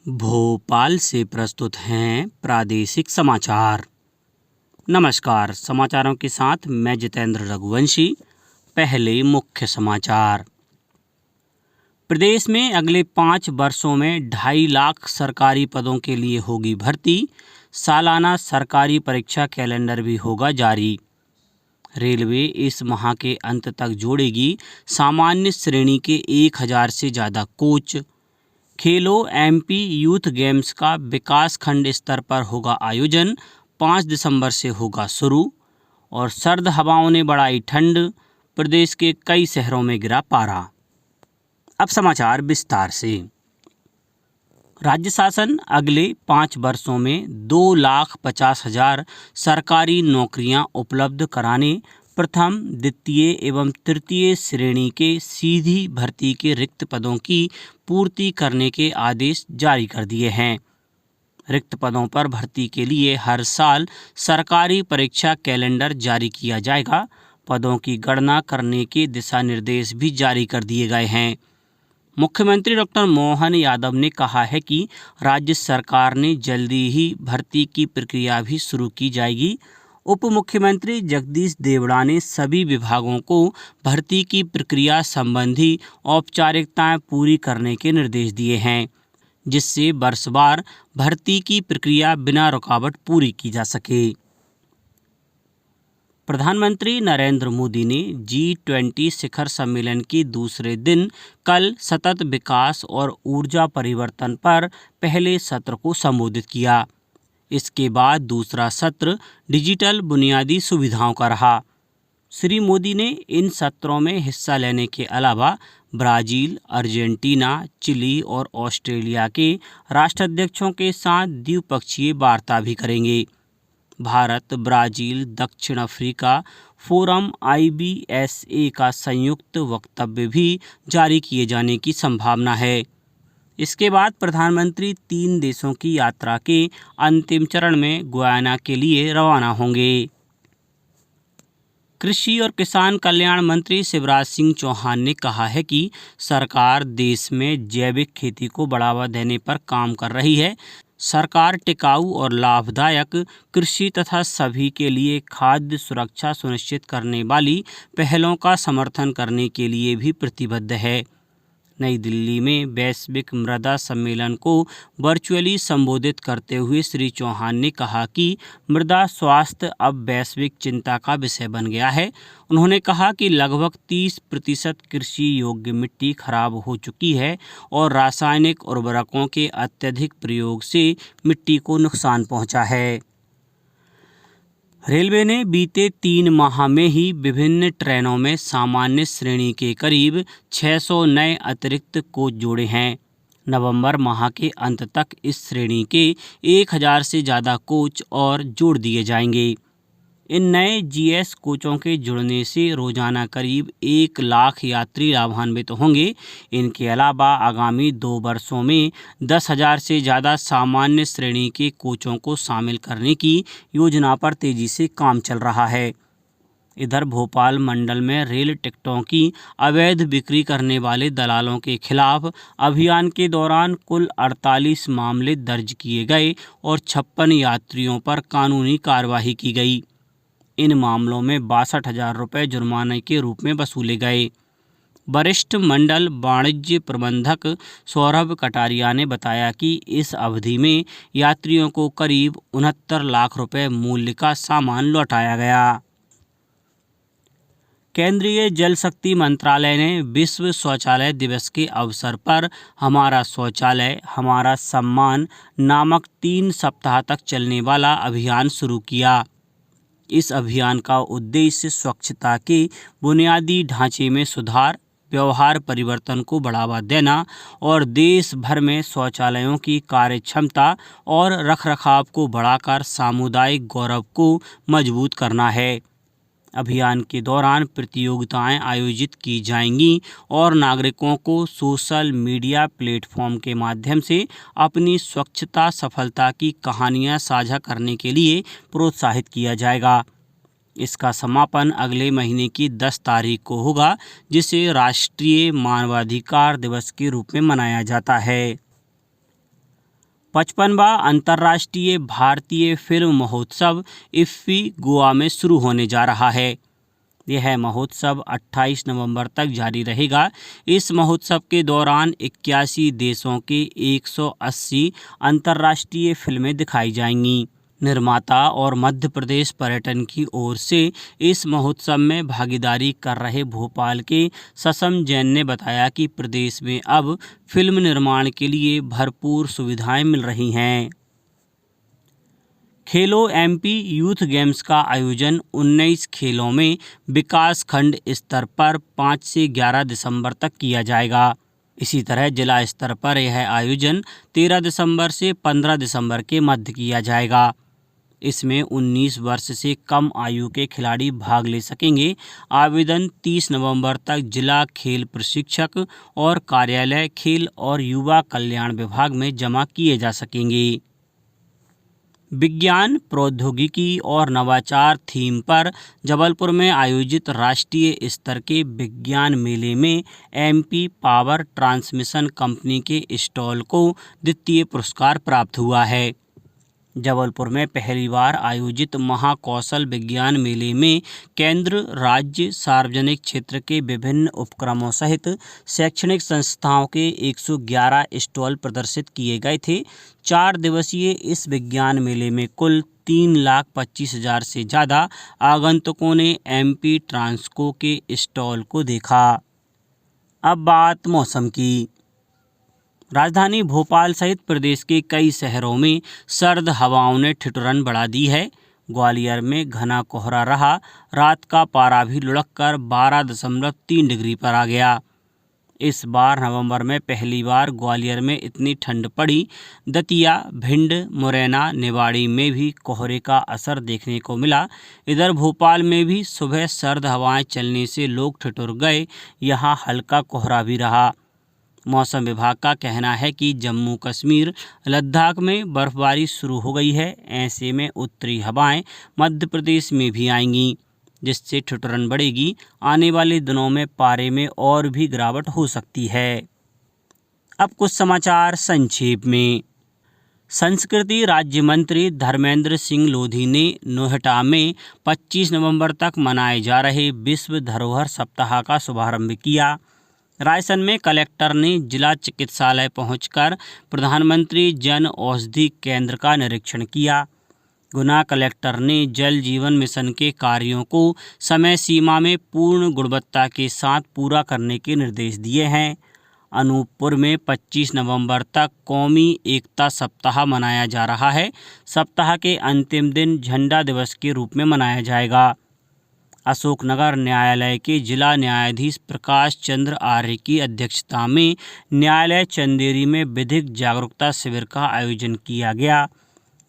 भोपाल से प्रस्तुत हैं प्रादेशिक समाचार। नमस्कार, समाचारों के साथ मैं जितेंद्र रघुवंशी। पहले मुख्य समाचार। प्रदेश में अगले 5 वर्षों में 2.5 लाख सरकारी पदों के लिए होगी भर्ती। सालाना सरकारी परीक्षा कैलेंडर भी होगा जारी। रेलवे इस माह के अंत तक जोड़ेगी सामान्य श्रेणी के 1000 से ज़्यादा कोच। खेलो एमपी यूथ गेम्स का विकास खंड स्तर पर होगा आयोजन, 5 दिसंबर से होगा शुरू। और सर्द हवाओं ने बढ़ाई ठंड, प्रदेश के कई शहरों में गिरा पारा। अब समाचार विस्तार से। राज्य शासन अगले 5 वर्षों में 2,50,000 सरकारी नौकरियां उपलब्ध कराने, प्रथम, द्वितीय एवं तृतीय श्रेणी के सीधी भर्ती के रिक्त पदों की पूर्ति करने के आदेश जारी कर दिए हैं। रिक्त पदों पर भर्ती के लिए हर साल सरकारी परीक्षा कैलेंडर जारी किया जाएगा। पदों की गणना करने के दिशा निर्देश भी जारी कर दिए गए हैं। मुख्यमंत्री डॉक्टर मोहन यादव ने कहा है कि राज्य सरकार ने जल्दी ही भर्ती की प्रक्रिया भी शुरू की जाएगी। उप मुख्यमंत्री जगदीश देवड़ा ने सभी विभागों को भर्ती की प्रक्रिया संबंधी औपचारिकताएं पूरी करने के निर्देश दिए हैं, जिससे वर्षवार भर्ती की प्रक्रिया बिना रुकावट पूरी की जा सके। प्रधानमंत्री नरेंद्र मोदी ने G20 शिखर सम्मेलन के दूसरे दिन कल सतत विकास और ऊर्जा परिवर्तन पर पहले सत्र को संबोधित किया। इसके बाद दूसरा सत्र डिजिटल बुनियादी सुविधाओं का रहा। श्री मोदी ने इन सत्रों में हिस्सा लेने के अलावा ब्राज़ील, अर्जेंटीना, चिली और ऑस्ट्रेलिया के राष्ट्राध्यक्षों के साथ द्विपक्षीय वार्ता भी करेंगे। भारत, ब्राज़ील, दक्षिण अफ्रीका फोरम IBSA का संयुक्त वक्तव्य भी जारी किए जाने की संभावना है। इसके बाद प्रधानमंत्री 3 देशों की यात्रा के अंतिम चरण में गुयाना के लिए रवाना होंगे। कृषि और किसान कल्याण मंत्री शिवराज सिंह चौहान ने कहा है कि सरकार देश में जैविक खेती को बढ़ावा देने पर काम कर रही है। सरकार टिकाऊ और लाभदायक कृषि तथा सभी के लिए खाद्य सुरक्षा सुनिश्चित करने वाली पहलों का समर्थन करने के लिए भी प्रतिबद्ध है। नई दिल्ली में वैश्विक मृदा सम्मेलन को वर्चुअली संबोधित करते हुए श्री चौहान ने कहा कि मृदा स्वास्थ्य अब वैश्विक चिंता का विषय बन गया है। उन्होंने कहा कि लगभग 30% कृषि योग्य मिट्टी खराब हो चुकी है और रासायनिक उर्वरकों के अत्यधिक प्रयोग से मिट्टी को नुकसान पहुंचा है। रेलवे ने बीते 3 माह में ही विभिन्न ट्रेनों में सामान्य श्रेणी के करीब 600 नए अतिरिक्त कोच जोड़े हैं। नवंबर माह के अंत तक इस श्रेणी के 1000 से ज़्यादा कोच और जोड़ दिए जाएंगे। इन नए GS कोचों के जुड़ने से रोजाना करीब 1 लाख यात्री लाभान्वित होंगे। इनके अलावा आगामी 2 वर्षों में 10,000 से ज़्यादा सामान्य श्रेणी के कोचों को शामिल करने की योजना पर तेजी से काम चल रहा है। इधर भोपाल मंडल में रेल टिकटों की अवैध बिक्री करने वाले दलालों के खिलाफ अभियान के दौरान कुल 48 मामले दर्ज किए गए और 56 यात्रियों पर कानूनी कार्रवाई की गई। इन मामलों में 62,000 रुपये जुर्माने के रूप में वसूले गए। वरिष्ठ मंडल वाणिज्य प्रबंधक सौरभ कटारिया ने बताया कि इस अवधि में यात्रियों को करीब 69 लाख रुपए मूल्य का सामान लौटाया गया। केंद्रीय जल शक्ति मंत्रालय ने विश्व शौचालय दिवस के अवसर पर हमारा शौचालय हमारा सम्मान नामक 3 सप्ताह तक चलने वाला अभियान शुरू किया। इस अभियान का उद्देश्य स्वच्छता के बुनियादी ढांचे में सुधार, व्यवहार परिवर्तन को बढ़ावा देना और देश भर में शौचालयों की कार्यक्षमता और रखरखाव को बढ़ाकर सामुदायिक गौरव को मजबूत करना है। अभियान के दौरान प्रतियोगिताएं आयोजित की जाएंगी और नागरिकों को सोशल मीडिया प्लेटफॉर्म के माध्यम से अपनी स्वच्छता सफलता की कहानियां साझा करने के लिए प्रोत्साहित किया जाएगा। इसका समापन अगले महीने की 10 तारीख को होगा, जिसे राष्ट्रीय मानवाधिकार दिवस के रूप में मनाया जाता है। 55वां अंतर्राष्ट्रीय भारतीय फिल्म महोत्सव इफ्फी गोवा में शुरू होने जा रहा है। यह महोत्सव 28 नवंबर तक जारी रहेगा। इस महोत्सव के दौरान 81 देशों के 180 अंतर्राष्ट्रीय फिल्में दिखाई जाएंगी। निर्माता और मध्य प्रदेश पर्यटन की ओर से इस महोत्सव में भागीदारी कर रहे भोपाल के ससम जैन ने बताया कि प्रदेश में अब फिल्म निर्माण के लिए भरपूर सुविधाएं मिल रही हैं। खेलो एमपी यूथ गेम्स का आयोजन 19 खेलों में विकास खंड स्तर पर 5 से 11 दिसंबर तक किया जाएगा। इसी तरह जिला स्तर पर यह आयोजन 13 दिसंबर से 15 दिसंबर के मध्य किया जाएगा। इसमें 19 वर्ष से कम आयु के खिलाड़ी भाग ले सकेंगे। आवेदन 30 नवंबर तक जिला खेल प्रशिक्षक और कार्यालय खेल और युवा कल्याण विभाग में जमा किए जा सकेंगे। विज्ञान, प्रौद्योगिकी और नवाचार थीम पर जबलपुर में आयोजित राष्ट्रीय स्तर के विज्ञान मेले में एमपी पावर ट्रांसमिशन कंपनी के स्टॉल को द्वितीय पुरस्कार प्राप्त हुआ है। जबलपुर में पहली बार आयोजित महाकौशल विज्ञान मेले में केंद्र, राज्य, सार्वजनिक क्षेत्र के विभिन्न उपक्रमों सहित शैक्षणिक संस्थाओं के 111 स्टॉल प्रदर्शित किए गए थे। 4 दिवसीय इस विज्ञान मेले में कुल 3,25,000 से ज़्यादा आगंतुकों ने एमपी ट्रांसको के स्टॉल को देखा। अब बात मौसम की। राजधानी भोपाल सहित प्रदेश के कई शहरों में सर्द हवाओं ने ठिठुरन बढ़ा दी है। ग्वालियर में घना कोहरा रहा। रात का पारा भी लुढ़ककर 12.3 डिग्री पर आ गया। इस बार नवंबर में पहली बार ग्वालियर में इतनी ठंड पड़ी। दतिया, भिंड, मुरैना, निवाड़ी में भी कोहरे का असर देखने को मिला। इधर भोपाल में भी सुबह सर्द हवाएं चलने से लोग ठिठुर गए। यहाँ हल्का कोहरा भी रहा। मौसम विभाग का कहना है कि जम्मू कश्मीर, लद्दाख में बर्फबारी शुरू हो गई है। ऐसे में उत्तरी हवाएं मध्य प्रदेश में भी आएंगी, जिससे ठिठुरन बढ़ेगी। आने वाले दिनों में पारे में और भी गिरावट हो सकती है। अब कुछ समाचार संक्षेप में। संस्कृति राज्य मंत्री धर्मेंद्र सिंह लोधी ने नोएडा में 25 नवंबर तक मनाए जा रहे विश्व धरोहर सप्ताह का शुभारंभ किया। रायसन में कलेक्टर ने जिला चिकित्सालय पहुंचकर प्रधानमंत्री जन औषधि केंद्र का निरीक्षण किया। गुना कलेक्टर ने जल जीवन मिशन के कार्यों को समय सीमा में पूर्ण गुणवत्ता के साथ पूरा करने के निर्देश दिए हैं। अनूपपुर में 25 नवंबर तक कौमी एकता सप्ताह मनाया जा रहा है। सप्ताह के अंतिम दिन झंडा दिवस के रूप में मनाया जाएगा। अशोकनगर न्यायालय के जिला न्यायाधीश प्रकाश चंद्र आर्य की अध्यक्षता में न्यायालय चंदेरी में विधिक जागरूकता शिविर का आयोजन किया गया।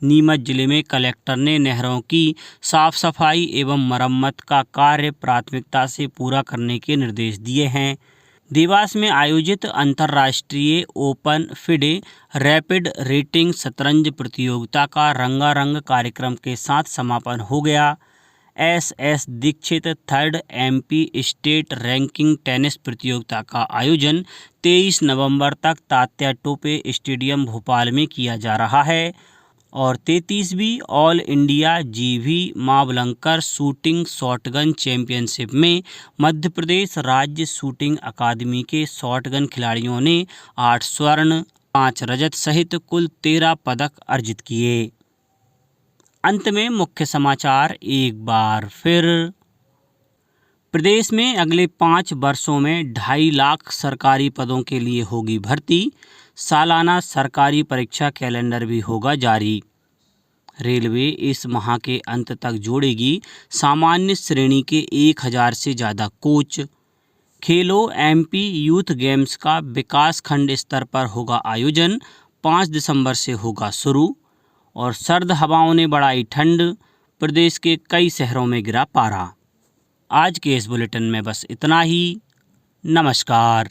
नीमच जिले में कलेक्टर ने नहरों की साफ सफाई एवं मरम्मत का कार्य प्राथमिकता से पूरा करने के निर्देश दिए हैं। देवास में आयोजित अंतर्राष्ट्रीय ओपन फिडे रैपिड रेटिंग शतरंज प्रतियोगिता का रंगारंग कार्यक्रम के साथ समापन हो गया। S Dikshit third MP state ranking tennis प्रतियोगिता का आयोजन 23 नवंबर तक तात्या टोपे स्टेडियम भोपाल में किया जा रहा है। और 33वीं ऑल इंडिया जीवी मावलंकर शूटिंग शॉटगन चैंपियनशिप में मध्य प्रदेश राज्य शूटिंग अकादमी के शॉटगन खिलाड़ियों ने 8 स्वर्ण, 5 रजत सहित कुल 13 पदक अर्जित किए। अंत में मुख्य समाचार एक बार फिर। प्रदेश में अगले 5 वर्षों में 2.5 लाख सरकारी पदों के लिए होगी भर्ती। सालाना सरकारी परीक्षा कैलेंडर भी होगा जारी। रेलवे इस माह के अंत तक जोड़ेगी सामान्य श्रेणी के 1000 से ज़्यादा कोच। खेलो एमपी यूथ गेम्स का विकास खंड स्तर पर होगा आयोजन, 5 दिसंबर से होगा शुरू। और सर्द हवाओं ने बढ़ाई ठंड, प्रदेश के कई शहरों में गिरा पारा। आज के इस बुलेटिन में बस इतना ही। नमस्कार।